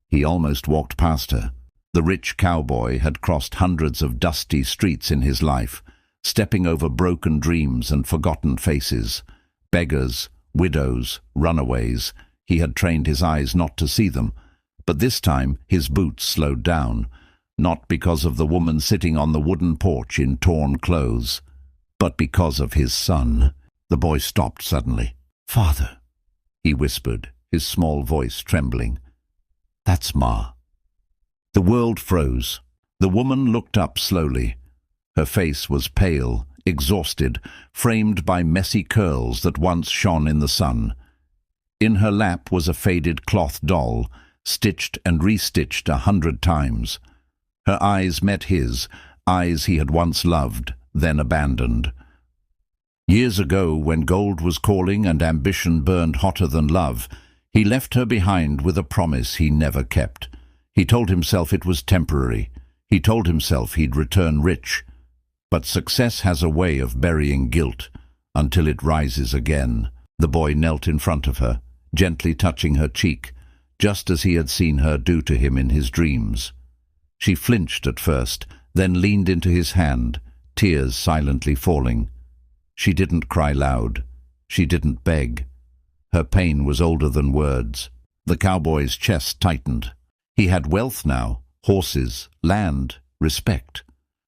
He almost walked past her. The rich cowboy had crossed hundreds of dusty streets in his life, stepping over broken dreams and forgotten faces. Beggars, widows, runaways. He had trained his eyes not to see them, but this time his boots slowed down, not because of the woman sitting on the wooden porch in torn clothes, but because of his son. The boy stopped suddenly. "Father," he whispered, his small voice trembling. "That's Ma." The world froze. The woman looked up slowly. Her face was pale, exhausted, framed by messy curls that once shone in the sun. In her lap was a faded cloth doll, stitched and restitched 100 times. Her eyes met his, eyes he had once loved, then abandoned. Years ago, when gold was calling and ambition burned hotter than love, he left her behind with a promise he never kept. He told himself it was temporary. He told himself he'd return rich. But success has a way of burying guilt until it rises again. The boy knelt in front of her, gently touching her cheek, just as he had seen her do to him in his dreams. She flinched at first, then leaned into his hand, tears silently falling. She didn't cry loud. She didn't beg. Her pain was older than words. The cowboy's chest tightened. He had wealth now, horses, land, respect.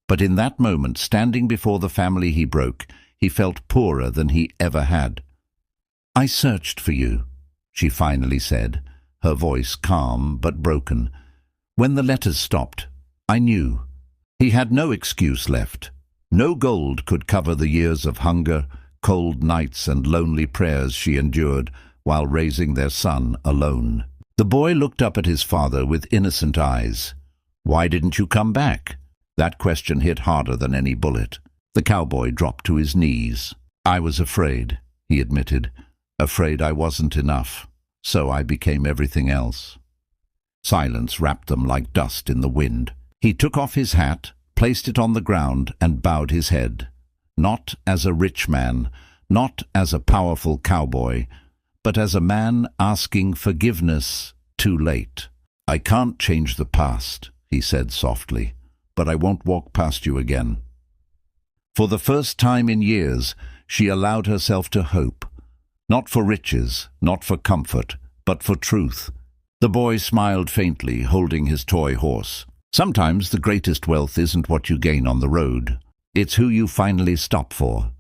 But in that moment, standing before the family he broke, he felt poorer than he ever had. "I searched for you," she finally said, her voice calm but broken. "When the letters stopped, I knew." He had no excuse left. No gold could cover the years of hunger, cold nights and lonely prayers she endured while raising their son alone. The boy looked up at his father with innocent eyes. "Why didn't you come back?" That question hit harder than any bullet. The cowboy dropped to his knees. "I was afraid," he admitted. "Afraid I wasn't enough. So I became everything else." Silence wrapped them like dust in the wind. He took off his hat, placed it on the ground, and bowed his head. Not as a rich man, not as a powerful cowboy, but as a man asking forgiveness too late. "I can't change the past," he said softly, "but I won't walk past you again." For the first time in years, she allowed herself to hope. Not for riches, not for comfort, but for truth. The boy smiled faintly, holding his toy horse. Sometimes the greatest wealth isn't what you gain on the road. It's who you finally stop for.